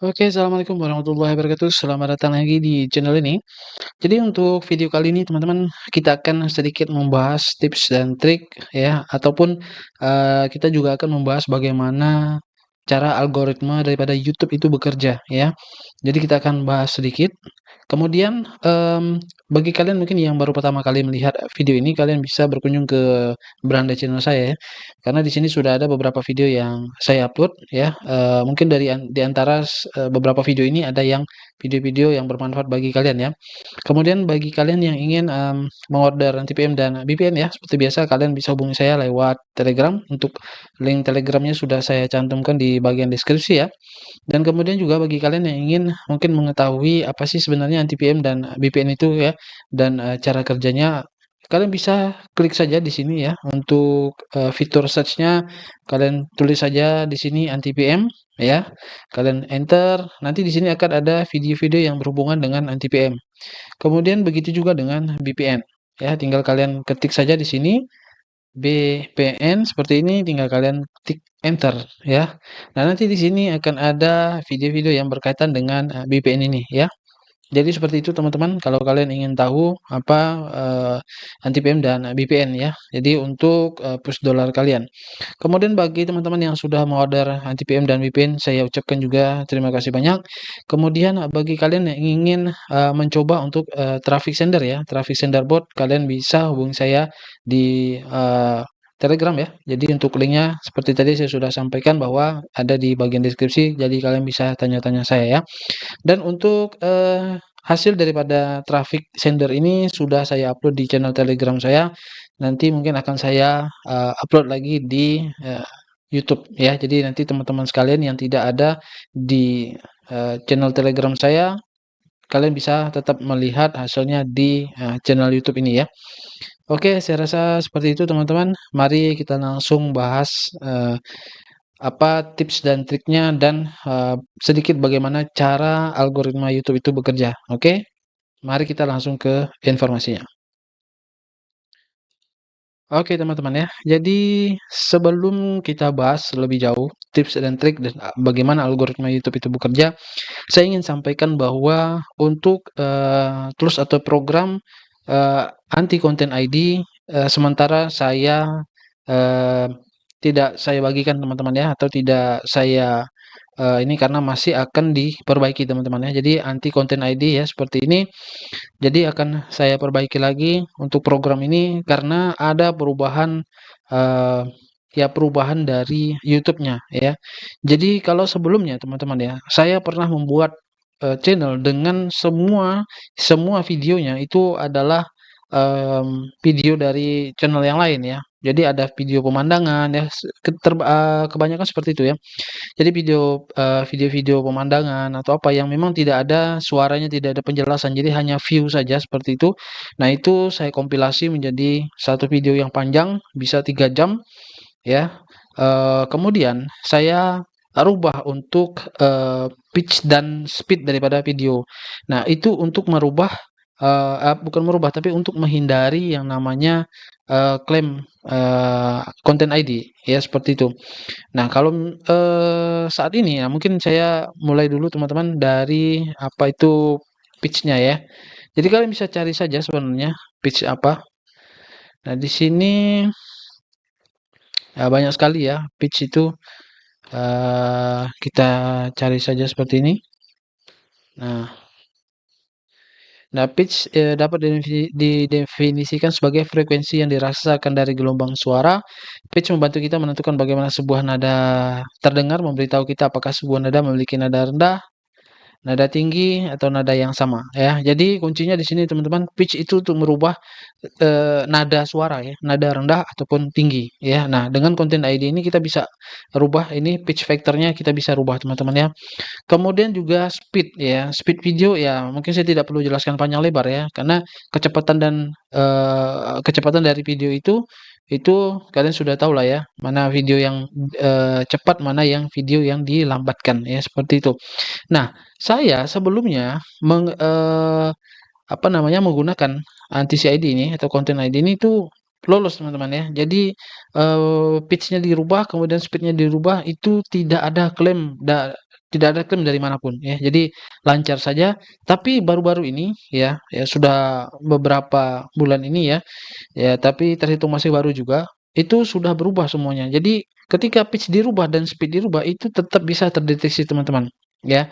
Oke, assalamualaikum warahmatullahi wabarakatuh. Selamat datang lagi di channel ini. Jadi untuk video kali ini teman-teman kita akan sedikit membahas tips dan trik ya, ataupun kita juga akan membahas bagaimana cara algoritma daripada YouTube itu bekerja ya. Jadi kita akan bahas sedikit. Kemudian, bagi kalian mungkin yang baru pertama kali melihat video ini, kalian bisa berkunjung ke beranda channel saya ya, karena di sini sudah ada beberapa video yang saya upload ya, mungkin di antara beberapa video ini ada yang video-video yang bermanfaat bagi kalian ya. Kemudian bagi kalian yang ingin, mengorder NTPM dan VPN ya, seperti biasa kalian bisa hubungi saya lewat Telegram, untuk link Telegramnya sudah saya cantumkan di bagian deskripsi ya. Dan kemudian juga bagi kalian yang ingin mungkin mengetahui apa sih sebenarnya anti-PM dan VPN itu ya, dan, cara kerjanya, kalian bisa klik saja di sini ya untuk, fitur search-nya kalian tulis saja di sini anti-PM ya, kalian enter, nanti di sini akan ada video-video yang berhubungan dengan anti-PM. Kemudian begitu juga dengan VPN ya, tinggal kalian ketik saja di sini BPN seperti ini, tinggal kalian tik enter ya. Nah, nanti di sini akan ada video-video yang berkaitan dengan, VPN ini ya. Jadi seperti itu teman-teman, kalau kalian ingin tahu apa, anti-PM dan VPN ya. Jadi untuk, push dollar kalian. Kemudian bagi teman-teman yang sudah mengorder anti-PM dan VPN, saya ucapkan juga terima kasih banyak. Kemudian, bagi kalian yang ingin, mencoba untuk, traffic sender ya, traffic sender bot, kalian bisa hubungi saya di, Telegram ya. Jadi untuk linknya seperti tadi saya sudah sampaikan bahwa ada di bagian deskripsi, jadi kalian bisa tanya-tanya saya ya. Dan untuk, hasil daripada traffic sender ini sudah saya upload di channel Telegram saya, nanti mungkin akan saya, upload lagi di, YouTube ya. Jadi nanti teman-teman sekalian yang tidak ada di, channel Telegram saya, kalian bisa tetap melihat hasilnya di, channel YouTube ini ya. Oke, saya rasa seperti itu teman-teman. Mari kita langsung bahas, apa tips dan triknya dan, sedikit bagaimana cara algoritma YouTube itu bekerja, oke? Mari kita langsung ke informasinya. Oke teman-teman ya, jadi sebelum kita bahas lebih jauh tips dan trik dan, bagaimana algoritma YouTube itu bekerja, saya ingin sampaikan bahwa untuk, tools atau program, anti konten ID, sementara saya, eee, tidak saya bagikan teman-teman ya, atau tidak saya, ini karena masih akan diperbaiki teman-teman ya. Jadi anti konten ID ya seperti ini, jadi akan saya perbaiki lagi untuk program ini karena ada perubahan, eee, ya perubahan dari YouTube-nya ya. Jadi kalau sebelumnya teman-teman ya, saya pernah membuat, channel dengan semua semua videonya itu adalah, video dari channel yang lain ya. Jadi ada video pemandangan ya, kebanyakan seperti itu ya. Jadi video-video pemandangan atau apa yang memang tidak ada suaranya, tidak ada penjelasan, jadi hanya view saja seperti itu. Nah, itu saya kompilasi menjadi satu video yang panjang, bisa 3 jam ya. Kemudian saya rubah untuk, pitch dan speed daripada video. Nah, itu untuk merubah, bukan merubah, tapi untuk menghindari yang namanya, klaim, konten ID, ya seperti itu. Nah, kalau, saat ini ya mungkin saya mulai dulu teman-teman dari apa itu pitch-nya ya. Jadi kalian bisa cari saja sebenarnya pitch apa. Nah, di sini, banyak sekali ya pitch itu, kita cari saja seperti ini. Nah pitch, dapat didefinisikan sebagai frekuensi yang dirasakan dari gelombang suara. Pitch membantu kita menentukan bagaimana sebuah nada terdengar, memberitahu kita apakah sebuah nada memiliki nada rendah, nada tinggi, atau nada yang sama ya. Jadi kuncinya di sini teman-teman, pitch itu untuk merubah, nada suara ya, nada rendah ataupun tinggi ya. Nah, dengan konten ID ini kita bisa rubah ini pitch factor-nya kita bisa rubah teman-teman ya. Kemudian juga speed ya, speed video ya mungkin saya tidak perlu jelaskan panjang lebar ya, karena kecepatan dari video itu kalian sudah tahu lah ya, mana video yang, cepat, mana yang video yang dilambatkan ya, seperti itu. Nah, saya sebelumnya apa namanya, menggunakan anti-CID ini atau konten ID ini tuh lolos teman-teman ya. Jadi, pitch-nya dirubah, kemudian speed-nya dirubah, itu tidak ada klaim tidak ada klaim dari manapun ya. Jadi lancar saja, tapi baru-baru ini ya sudah beberapa bulan ini ya tapi terhitung masih baru juga, itu sudah berubah semuanya. Jadi ketika pitch dirubah dan speed dirubah itu tetap bisa terdeteksi teman-teman, ya.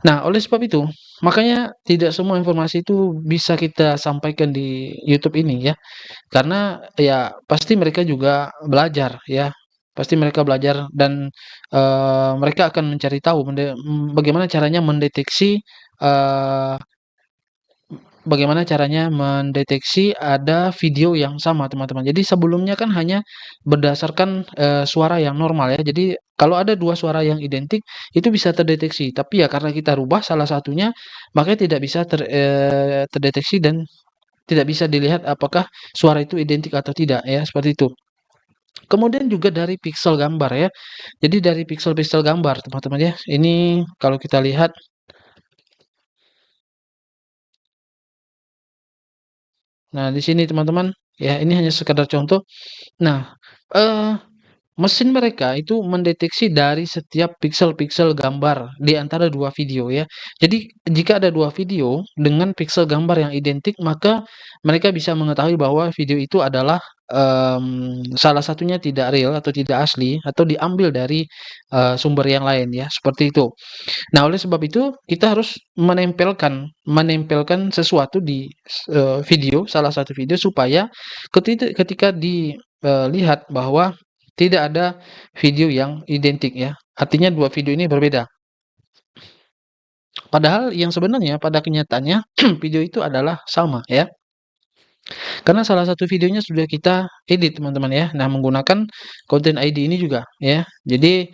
Nah, oleh sebab itu, makanya tidak semua informasi itu bisa kita sampaikan di YouTube ini ya. Karena ya pasti mereka juga belajar ya, pasti mereka belajar dan, mereka akan mencari tahu bagaimana caranya mendeteksi, eee, bagaimana caranya mendeteksi ada video yang sama, teman-teman. Jadi sebelumnya kan hanya berdasarkan, suara yang normal ya. Jadi kalau ada 2 suara yang identik, itu bisa terdeteksi. Tapi ya karena kita rubah salah satunya, makanya tidak bisa terdeteksi dan tidak bisa dilihat apakah suara itu identik atau tidak ya, seperti itu. Kemudian juga dari piksel gambar ya. Jadi dari piksel-piksel gambar teman-teman ya. Ini kalau kita lihat, nah di sini teman-teman, ya ini hanya sekadar contoh. Nah, eee mesin mereka itu mendeteksi dari setiap piksel-piksel gambar di antara 2 video ya. Jadi jika ada 2 video dengan piksel gambar yang identik, maka mereka bisa mengetahui bahwa video itu adalah, salah satunya tidak real atau tidak asli atau diambil dari, sumber yang lain ya, seperti itu. Nah, oleh sebab itu kita harus menempelkan sesuatu di video, salah satu video supaya ketika dilihat bahwa tidak ada video yang identik ya, artinya 2 video ini berbeda. Padahal yang sebenarnya pada kenyataannya video itu adalah sama ya. Karena salah satu videonya sudah kita edit teman-teman ya. Nah, menggunakan konten ID ini juga ya. Jadi,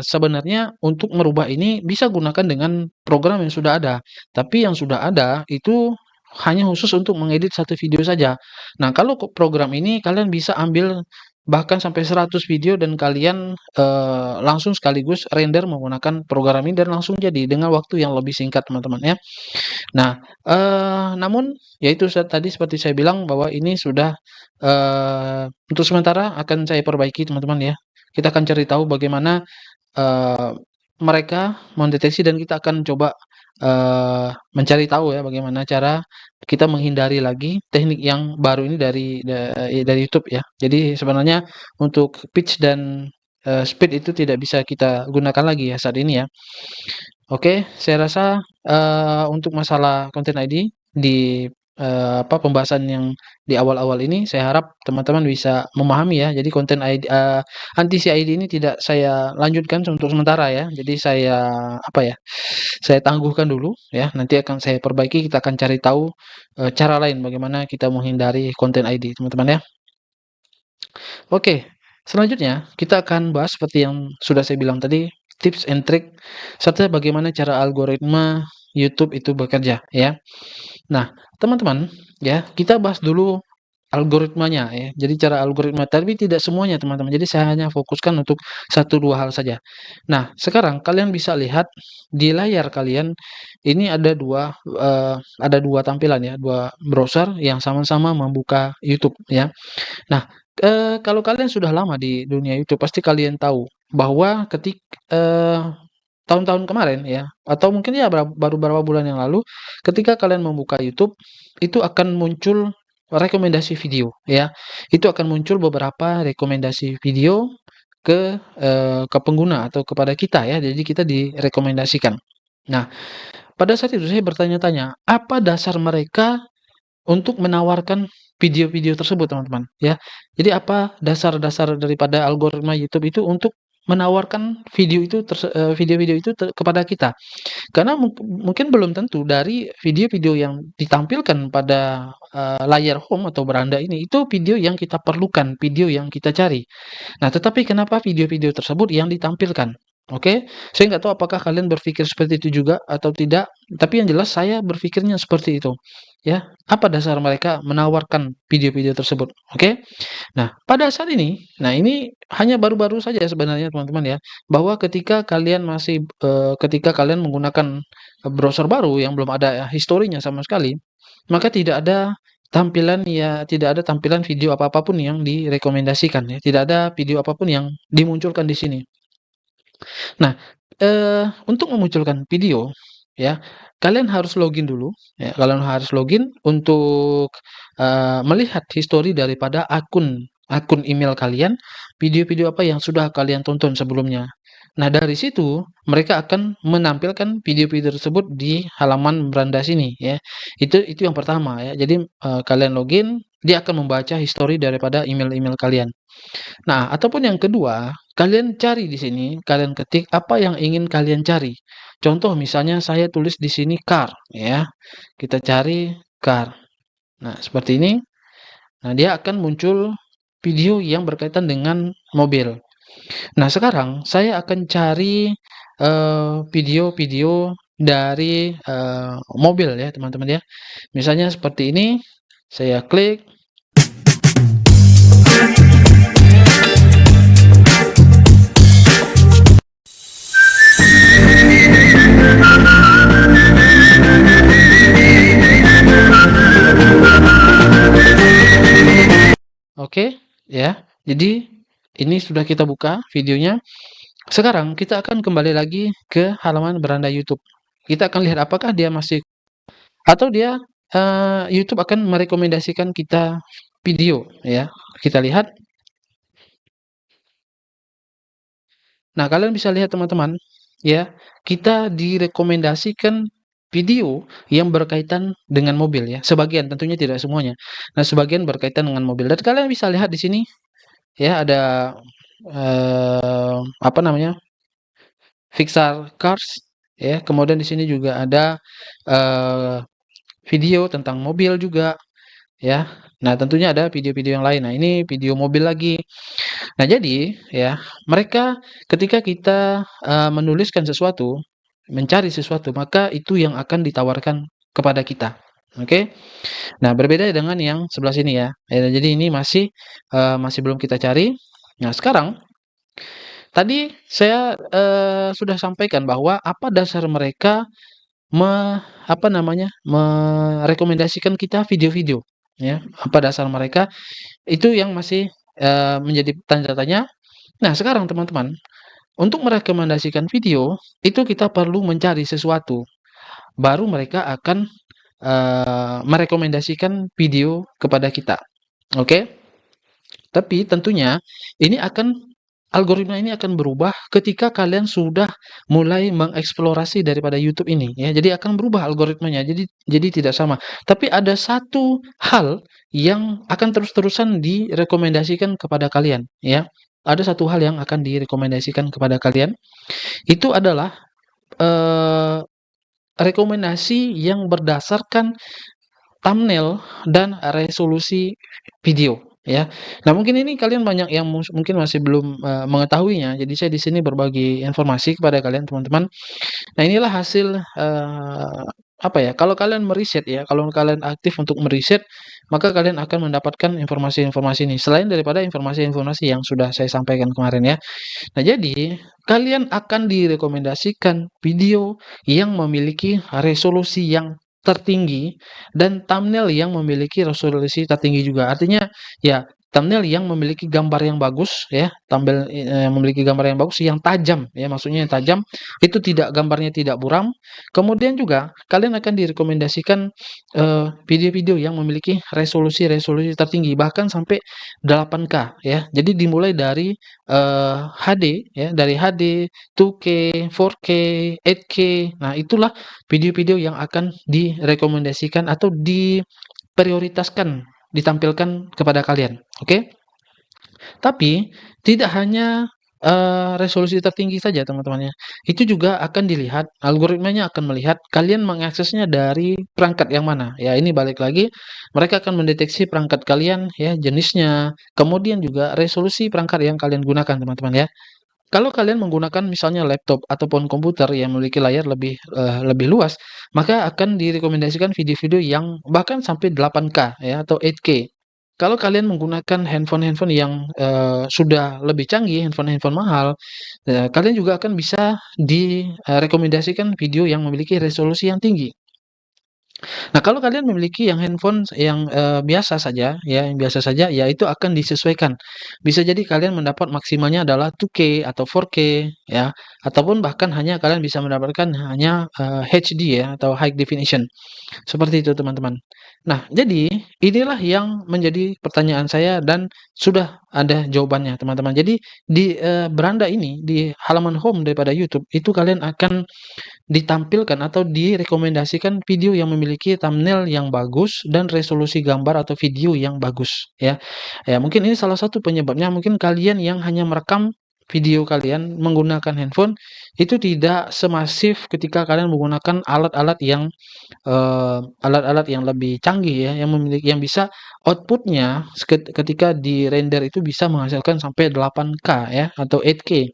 sebenarnya untuk merubah ini bisa gunakan dengan program yang sudah ada. Tapi yang sudah ada itu hanya khusus untuk mengedit satu video saja. Nah, kalau program ini kalian bisa ambil bahkan sampai 100 video dan kalian, langsung sekaligus render menggunakan program ini dan langsung jadi dengan waktu yang lebih singkat teman-teman ya. Nah, namun ya itu tadi seperti saya bilang bahwa ini sudah, untuk sementara akan saya perbaiki teman-teman ya. Kita akan cari tahu bagaimana, eee, mereka mendeteksi dan kita akan coba, mencari tahu ya bagaimana cara kita menghindari lagi teknik yang baru ini dari YouTube ya. Jadi sebenarnya untuk pitch dan, speed itu tidak bisa kita gunakan lagi ya saat ini ya. Oke, saya rasa, untuk masalah konten ID di, pembahasan yang di awal-awal ini, saya harap teman-teman bisa memahami ya. Jadi konten ID anti-CID ini tidak saya lanjutkan untuk sementara ya. Jadi saya, apa ya, saya tangguhkan dulu ya, nanti akan saya perbaiki, kita akan cari tahu, cara lain bagaimana kita menghindari konten ID, teman-teman ya. Oke, selanjutnya kita akan bahas seperti yang sudah saya bilang tadi, tips and trick serta bagaimana cara algoritma YouTube itu bekerja ya. Nah, teman-teman ya, kita bahas dulu algoritmanya ya. Jadi cara algoritma tapi tidak semuanya teman-teman. Jadi saya hanya fokuskan untuk satu 2 hal saja. Nah, sekarang kalian bisa lihat di layar kalian ini ada 2 tampilan ya, 2 browser yang sama-sama membuka YouTube ya. Nah, kalau kalian sudah lama di dunia YouTube, pasti kalian tahu bahwa eee, tahun-tahun kemarin ya, atau mungkin ya baru beberapa bulan yang lalu, ketika kalian membuka YouTube, itu akan muncul rekomendasi video ya. Itu akan muncul beberapa rekomendasi video ke pengguna atau kepada kita ya, jadi kita direkomendasikan. Nah, pada saat itu saya bertanya-tanya, apa dasar mereka untuk menawarkan video-video tersebut, teman-teman, ya. Jadi apa dasar-dasar daripada algoritma YouTube itu untuk menawarkan video-video itu kepada kita. Karena mungkin belum tentu dari video-video yang ditampilkan pada, layar home atau beranda ini, itu video yang kita perlukan, video yang kita cari. Nah, tetapi kenapa video-video tersebut yang ditampilkan? Oke, saya nggak tahu apakah kalian berpikir seperti itu juga atau tidak, tapi yang jelas saya berpikirnya seperti itu, ya. Apa dasar mereka menawarkan video-video tersebut, oke? Nah, pada saat ini, nah ini hanya baru-baru saja sebenarnya teman-teman ya, bahwa ketika kalian menggunakan, browser baru yang belum ada historinya sama sekali, maka tidak ada tampilan video apa-apa pun yang direkomendasikan ya, tidak ada video apapun yang dimunculkan di sini. Nah, Untuk memunculkan video, ya, kalian harus login dulu, ya, kalian harus login untuk, melihat histori daripada akun email kalian, video-video apa yang sudah kalian tonton sebelumnya. Nah, dari situ mereka akan menampilkan video-video tersebut di halaman beranda sini, ya. Itu yang pertama, ya. Jadi, kalian login, dia akan membaca histori daripada email-email kalian. Nah, ataupun yang kedua, kalian cari di sini, kalian ketik apa yang ingin kalian cari. Contoh misalnya saya tulis di sini car, ya. Kita cari car. Nah, seperti ini. Nah, dia akan muncul video yang berkaitan dengan mobil. Nah, sekarang saya akan cari video-video dari mobil ya, teman-teman ya. Misalnya seperti ini, saya klik. Oke, ya. Jadi ini sudah kita buka videonya. Sekarang kita akan kembali lagi ke halaman beranda YouTube. Kita akan lihat apakah dia masih atau dia YouTube akan merekomendasikan kita video ya. Kita lihat. Nah, kalian bisa lihat teman-teman, ya, kita direkomendasikan video yang berkaitan dengan mobil ya. Sebagian, tentunya tidak semuanya. Nah, sebagian berkaitan dengan mobil. Dan kalian bisa lihat di sini ya ada apa namanya? Pixar Cars ya. Kemudian di sini juga ada eee, video tentang mobil juga ya. Nah, tentunya ada video-video yang lain. Nah, ini video mobil lagi. Nah, jadi ya, mereka ketika kita menuliskan sesuatu, mencari sesuatu, maka itu yang akan ditawarkan kepada kita. Oke. Nah, berbeda dengan yang sebelah sini ya. Jadi ini masih belum kita cari. Nah, sekarang tadi saya, sudah sampaikan bahwa apa dasar mereka apa namanya, merekomendasikan kita video-video, ya. Apa dasar mereka, itu yang masih, menjadi tanda tanya. Nah, sekarang teman-teman, untuk merekomendasikan video, itu kita perlu mencari sesuatu, baru mereka akan, merekomendasikan video kepada kita, oke? Tapi tentunya ini algoritma ini akan berubah ketika kalian sudah mulai mengeksplorasi daripada YouTube ini ya. Jadi akan berubah algoritmanya. Jadi tidak sama. Tapi ada satu hal yang akan terus-terusan direkomendasikan kepada kalian ya. Ada satu hal yang akan direkomendasikan kepada kalian, itu adalah eh, rekomendasi yang berdasarkan thumbnail dan resolusi video, ya. Nah, mungkin ini kalian banyak yang mungkin masih belum, mengetahuinya, jadi saya di sini berbagi informasi kepada kalian, teman-teman. Nah, inilah hasil, apa ya, kalau kalian meriset ya, kalau kalian aktif untuk meriset, maka kalian akan mendapatkan informasi-informasi ini, selain daripada informasi-informasi yang sudah saya sampaikan kemarin ya. Nah, jadi kalian akan direkomendasikan video yang memiliki resolusi yang tertinggi dan thumbnail yang memiliki resolusi tertinggi juga. Artinya, ya thumbnail yang memiliki gambar yang bagus ya, thumbnail memiliki gambar yang bagus, yang tajam ya, maksudnya yang tajam, itu gambarnya tidak buram. Kemudian juga kalian akan direkomendasikan video-video yang memiliki resolusi-resolusi tertinggi, bahkan sampai 8K ya. Jadi dimulai dari HD ya, dari HD, 2K, 4K, 8K. Nah, itulah video-video yang akan direkomendasikan atau diprioritaskan ditampilkan kepada kalian, oke? Tapi tidak hanya, resolusi tertinggi saja teman-teman ya, itu juga akan dilihat, algoritmanya akan melihat kalian mengaksesnya dari perangkat yang mana. Ya ini balik lagi, mereka akan mendeteksi perangkat kalian ya, jenisnya, kemudian juga resolusi perangkat yang kalian gunakan teman-teman ya. Kalau kalian menggunakan misalnya laptop ataupun komputer yang memiliki layar lebih luas, maka akan direkomendasikan video-video yang bahkan sampai 8K ya atau 8K. Kalau kalian menggunakan handphone-handphone yang, sudah lebih canggih, handphone-handphone mahal, kalian juga akan bisa direkomendasikan video yang memiliki resolusi yang tinggi. Nah, kalau kalian memiliki yang handphone yang, biasa saja ya, yang biasa saja, ya itu akan disesuaikan. Bisa jadi kalian mendapat maksimalnya adalah 2K atau 4K ya, ataupun bahkan hanya kalian bisa mendapatkan hanya, HD ya atau high definition. Seperti itu teman-teman. Nah, jadi inilah yang menjadi pertanyaan saya dan sudah ada jawabannya teman-teman. Jadi di, beranda ini, di halaman home daripada YouTube, itu kalian akan ditampilkan atau direkomendasikan video yang memiliki thumbnail yang bagus dan resolusi gambar atau video yang bagus, ya. Ya, mungkin ini salah satu penyebabnya, mungkin kalian yang hanya merekam video kalian menggunakan handphone, itu tidak semasif ketika kalian menggunakan alat-alat yang lebih canggih ya, yang bisa outputnya ketika di-render itu bisa menghasilkan sampai 8K ya, atau 8K.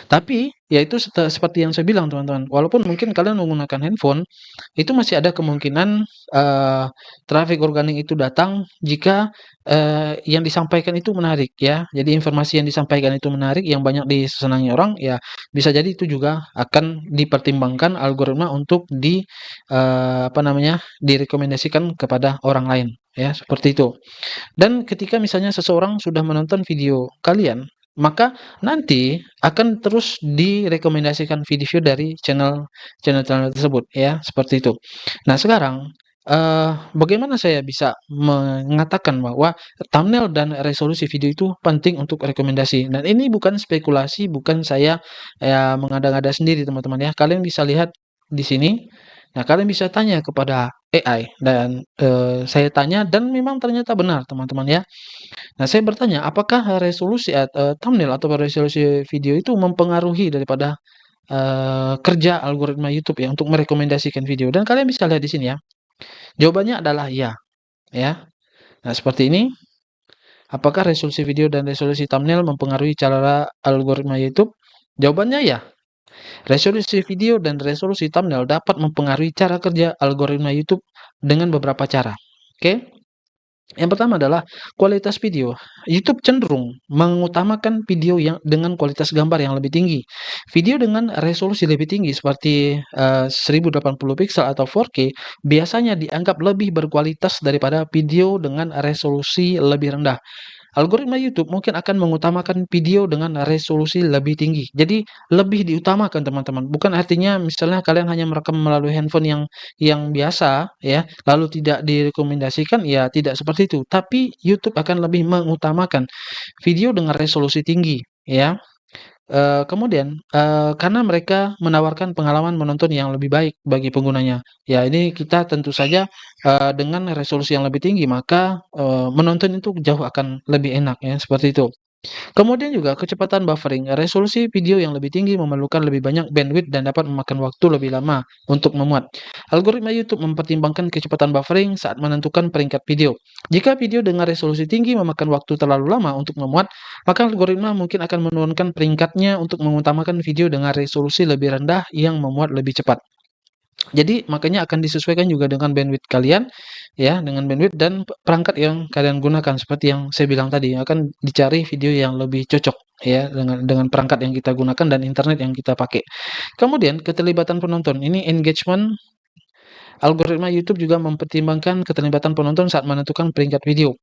Tapi, ya itu seperti yang saya bilang teman-teman, walaupun mungkin kalian menggunakan handphone, itu masih ada kemungkinan, traffic organik itu datang jika, yang disampaikan itu menarik ya. Jadi informasi yang disampaikan itu menarik, yang banyak disenangi orang, ya bisa jadi itu juga akan dipertimbangkan algoritma untuk apa namanya, direkomendasikan kepada orang lain, ya, seperti itu. Dan ketika misalnya seseorang sudah menonton video kalian, maka nanti akan terus direkomendasikan video dari channel-channel tersebut ya, seperti itu. Nah sekarang, bagaimana saya bisa mengatakan bahwa thumbnail dan resolusi video itu penting untuk rekomendasi? Dan ini bukan spekulasi, bukan saya, ya mengada-ngada sendiri teman-teman ya. Kalian bisa lihat di sini, nah kalian bisa tanya kepada AI dan, saya tanya dan memang ternyata benar teman-teman ya. Nah saya bertanya, apakah thumbnail atau resolusi video itu mempengaruhi daripada, kerja algoritma YouTube ya untuk merekomendasikan video? Dan kalian bisa lihat di sini ya, jawabannya adalah iya, ya. Nah seperti ini, apakah resolusi video dan resolusi thumbnail mempengaruhi cara algoritma YouTube? Jawabannya ya. Resolusi video dan resolusi thumbnail dapat mempengaruhi cara kerja algoritma YouTube dengan beberapa cara. Oke? Yang pertama adalah kualitas video. YouTube cenderung mengutamakan video yang dengan kualitas gambar yang lebih tinggi. Video dengan resolusi lebih tinggi seperti 1080 pixel atau 4K biasanya dianggap lebih berkualitas daripada video dengan resolusi lebih rendah. Algoritma YouTube mungkin akan mengutamakan video dengan resolusi lebih tinggi. Jadi lebih diutamakan teman-teman. Bukan artinya misalnya kalian hanya merekam melalui handphone yang biasa ya, lalu tidak direkomendasikan, ya tidak seperti itu. Tapi YouTube akan lebih mengutamakan video dengan resolusi tinggi ya. Kemudian, karena mereka menawarkan pengalaman menonton yang lebih baik bagi penggunanya. Ya ini kita tentu saja, dengan resolusi yang lebih tinggi maka, menonton itu jauh akan lebih enak ya, seperti itu. Kemudian juga kecepatan buffering. Resolusi video yang lebih tinggi memerlukan lebih banyak bandwidth dan dapat memakan waktu lebih lama untuk memuat. Algoritma YouTube mempertimbangkan kecepatan buffering saat menentukan peringkat video. Jika video dengan resolusi tinggi memakan waktu terlalu lama untuk memuat, maka algoritma mungkin akan menurunkan peringkatnya untuk mengutamakan video dengan resolusi lebih rendah yang memuat lebih cepat. Jadi makanya akan disesuaikan juga dengan bandwidth kalian ya, dengan bandwidth dan perangkat yang kalian gunakan seperti yang saya bilang tadi, akan dicari video yang lebih cocok ya dengan perangkat yang kita gunakan dan internet yang kita pakai. Kemudian keterlibatan penonton, ini engagement. Algoritma YouTube juga mempertimbangkan keterlibatan penonton saat menentukan peringkat video.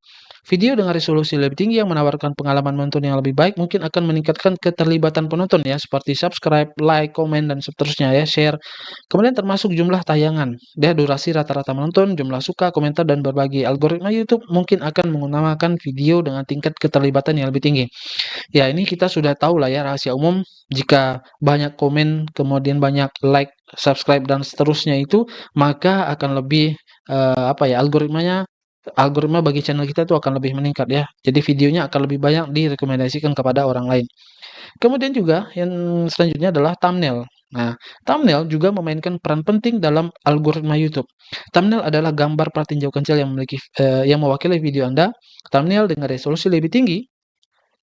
Video dengan resolusi lebih tinggi yang menawarkan pengalaman menonton yang lebih baik mungkin akan meningkatkan keterlibatan penonton ya, seperti subscribe, like, komen, dan seterusnya ya, share. Kemudian termasuk jumlah tayangan, ya, durasi rata-rata menonton, jumlah suka, komentar, dan berbagi. Algoritma YouTube mungkin akan mengutamakan video dengan tingkat keterlibatan yang lebih tinggi. Ya, ini kita sudah tahu lah ya rahasia umum, jika banyak komen, kemudian banyak like, subscribe, dan seterusnya itu, maka akan lebih, apa ya, algoritma bagi channel kita itu akan lebih meningkat ya. Jadi videonya akan lebih banyak direkomendasikan kepada orang lain. Kemudian juga yang selanjutnya adalah thumbnail. Nah, thumbnail juga memainkan peran penting dalam algoritma YouTube. Thumbnail adalah gambar pertinjau kecil yang mewakili video Anda. Thumbnail dengan resolusi lebih tinggi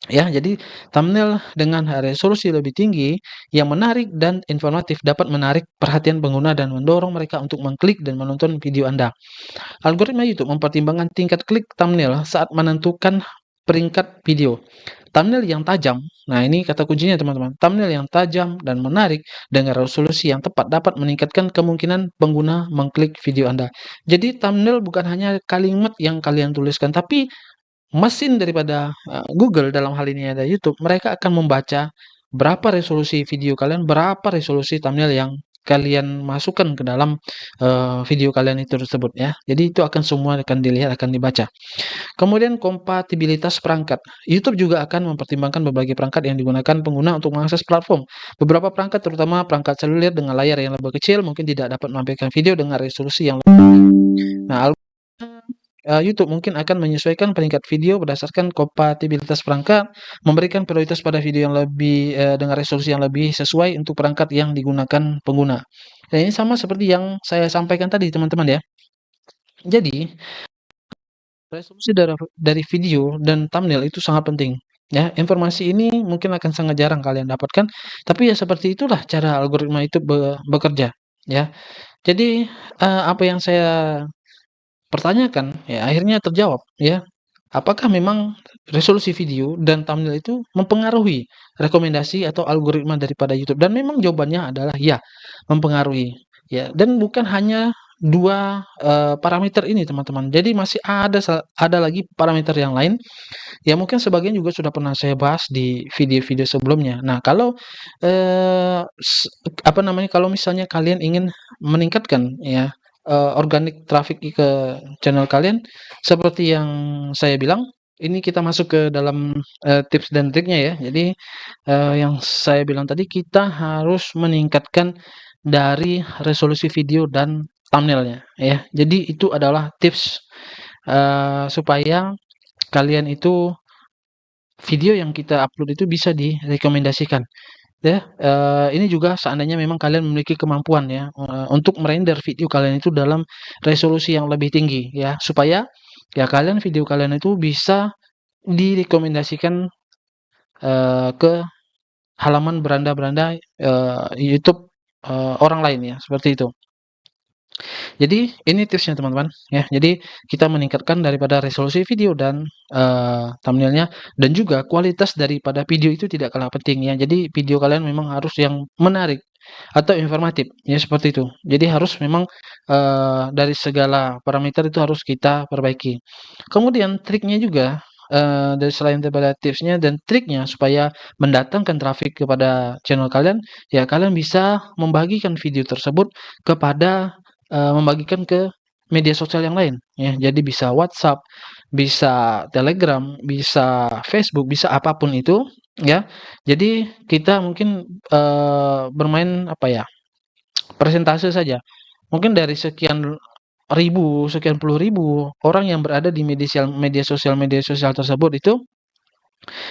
ya, jadi thumbnail dengan resolusi lebih tinggi yang menarik dan informatif dapat menarik perhatian pengguna dan mendorong mereka untuk mengklik dan menonton video Anda. Algoritma YouTube mempertimbangkan tingkat klik thumbnail saat menentukan peringkat video. Thumbnail yang tajam, nah ini kata kuncinya teman-teman, thumbnail yang tajam dan menarik dengan resolusi yang tepat dapat meningkatkan kemungkinan pengguna mengklik video Anda. Jadi thumbnail bukan hanya kalimat yang kalian tuliskan, tapi mesin daripada, Google dalam hal ini ada YouTube, mereka akan membaca berapa resolusi video kalian, berapa resolusi thumbnail yang kalian masukkan ke dalam, video kalian itu tersebut ya. Jadi itu akan semua akan dilihat, akan dibaca. Kemudian kompatibilitas perangkat. YouTube juga akan mempertimbangkan berbagai perangkat yang digunakan pengguna untuk mengakses platform. Beberapa perangkat, terutama perangkat seluler dengan layar yang lebih kecil, mungkin tidak dapat menampilkan video dengan resolusi yang lebih. Nah, YouTube mungkin akan menyesuaikan peringkat video berdasarkan kompatibilitas perangkat, memberikan prioritas pada video yang lebih dengan resolusi yang lebih sesuai untuk perangkat yang digunakan pengguna. Dan ini sama seperti yang saya sampaikan tadi, teman-teman ya. Jadi, resolusi dari video dan thumbnail itu sangat penting, ya. Informasi ini mungkin akan sangat jarang kalian dapatkan, tapi ya seperti itulah cara algoritma itu bekerja, ya. Jadi, apa yang saya pertanyakan, ya akhirnya terjawab, ya. Apakah memang resolusi video dan thumbnail itu mempengaruhi rekomendasi atau algoritma daripada YouTube? Dan memang jawabannya adalah ya, mempengaruhi, ya. Dan bukan hanya 2 parameter ini, teman-teman. Jadi masih ada lagi parameter yang lain, ya mungkin sebagian juga sudah pernah saya bahas di video-video sebelumnya. Nah, kalau, eee, s apa namanya, kalau misalnya kalian ingin meningkatkan ya, organik traffic ke channel kalian, seperti yang saya bilang, ini kita masuk ke dalam, tips dan triknya ya. Jadi, yang saya bilang tadi kita harus meningkatkan dari resolusi video dan thumbnail-nya ya. Jadi itu adalah tips, supaya kalian itu video yang kita upload itu bisa direkomendasikan ya, ini juga seandainya memang kalian memiliki kemampuan ya, untuk merender video kalian itu dalam resolusi yang lebih tinggi ya, supaya ya video kalian itu bisa direkomendasikan, ke halaman beranda-beranda, YouTube, orang lain ya, seperti itu. Jadi ini tipsnya teman-teman ya. Jadi kita meningkatkan daripada resolusi video dan, thumbnail dan juga kualitas daripada video itu tidak kalah penting ya. Jadi video kalian memang harus yang menarik atau informatif ya seperti itu. Jadi harus memang, dari segala parameter itu harus kita perbaiki. Kemudian triknya juga, dari selain daripada tipsnya dan triknya supaya mendatangkan traffic kepada channel kalian, ya kalian bisa membagikan video tersebut kepada membagikan ke media sosial yang lain, ya. Jadi bisa WhatsApp, bisa Telegram, bisa Facebook, bisa apapun itu, ya. Jadi kita mungkin, bermain apa ya, persentase saja. Mungkin dari sekian ribu, sekian puluh ribu orang yang berada di media sosial tersebut itu,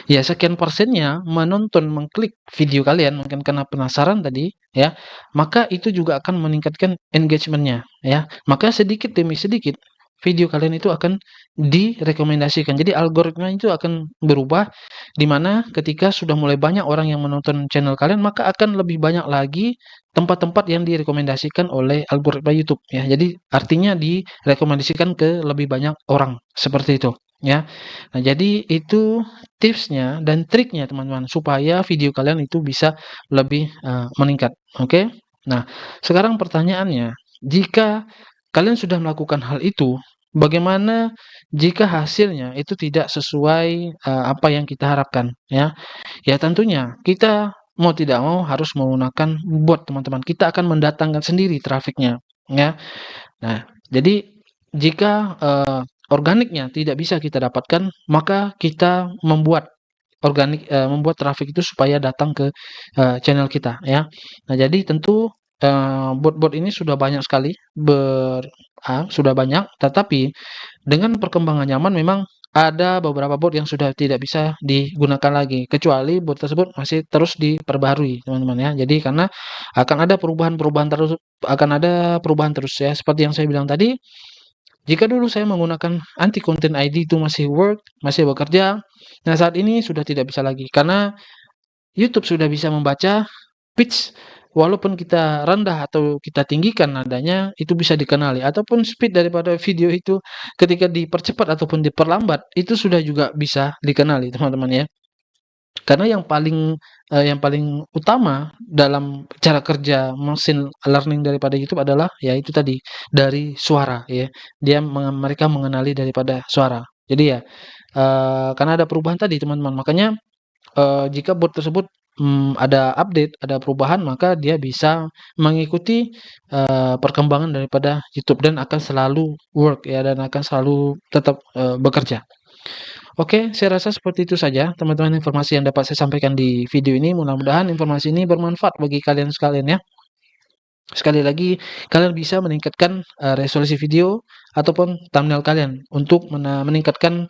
ya sekian persennya menonton, mengklik video kalian mungkin karena penasaran tadi ya, maka itu juga akan meningkatkan engagement-nya ya. Maka sedikit demi sedikit video kalian itu akan direkomendasikan. Jadi algoritma itu akan berubah di mana ketika sudah mulai banyak orang yang menonton channel kalian, maka akan lebih banyak lagi tempat-tempat yang direkomendasikan oleh algoritma YouTube ya. Jadi artinya direkomendasikan ke lebih banyak orang, seperti itu ya. Nah, jadi itu tipsnya dan triknya teman-teman, supaya video kalian itu bisa lebih, meningkat, oke? Nah, sekarang pertanyaannya, jika kalian sudah melakukan hal itu, bagaimana jika hasilnya itu tidak sesuai, apa yang kita harapkan, ya? Ya tentunya kita mau tidak mau harus menggunakan bot, teman-teman. Kita akan mendatangkan sendiri traffic-nya, ya. Nah, jadi jika, organiknya tidak bisa kita dapatkan, maka kita membuat traffic itu supaya datang ke, channel kita ya. Nah jadi tentu, bot-bot ini sudah banyak sekali sudah banyak, tetapi dengan perkembangan zaman memang ada beberapa bot yang sudah tidak bisa digunakan lagi, kecuali bot tersebut masih terus diperbaharui teman-teman ya. Jadi karena akan ada perubahan terus ya, seperti yang saya bilang tadi, jika dulu saya menggunakan anti content ID itu masih bekerja, nah saat ini sudah tidak bisa lagi karena YouTube sudah bisa membaca pitch walaupun kita rendah atau kita tinggikan nadanya, itu bisa dikenali, ataupun speed daripada video itu ketika dipercepat ataupun diperlambat, itu sudah juga bisa dikenali, teman-teman ya. Karena yang paling utama dalam cara kerja mesin learning daripada YouTube adalah, ya itu tadi, dari suara ya. Mereka mengenali daripada suara. Jadi ya, karena ada perubahan tadi teman-teman, makanya, jika bot tersebut, ada update, ada perubahan, maka dia bisa mengikuti, perkembangan daripada YouTube dan akan selalu work ya, dan akan selalu tetap, bekerja. Oke, saya rasa seperti itu saja teman-teman informasi yang dapat saya sampaikan di video ini. Mudah-mudahan informasi ini bermanfaat bagi kalian sekalian ya. Sekali lagi, kalian bisa meningkatkan, resolusi video ataupun thumbnail kalian untuk meningkatkan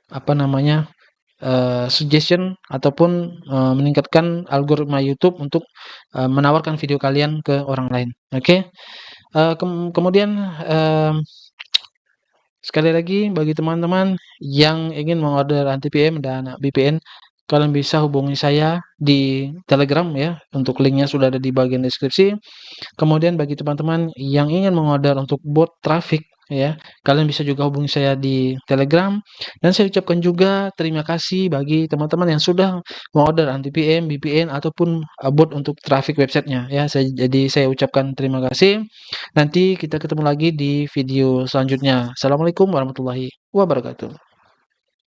apa namanya, suggestion ataupun, meningkatkan algoritma YouTube untuk, menawarkan video kalian ke orang lain, oke? Kemudian, sekali lagi bagi teman-teman yang ingin mengorder anti-PM dan VPN, kalian bisa hubungi saya di Telegram ya, untuk linknya sudah ada di bagian deskripsi. Kemudian bagi teman-teman yang ingin mengorder untuk bot traffic ya, kalian bisa juga hubungi saya di Telegram. Dan saya ucapkan juga terima kasih bagi teman-teman yang sudah mengorder anti-PM, VPN ataupun, bot untuk traffic websitenya ya. Saya ucapkan terima kasih. Nanti kita ketemu lagi di video selanjutnya. Assalamualaikum warahmatullahi wabarakatuh.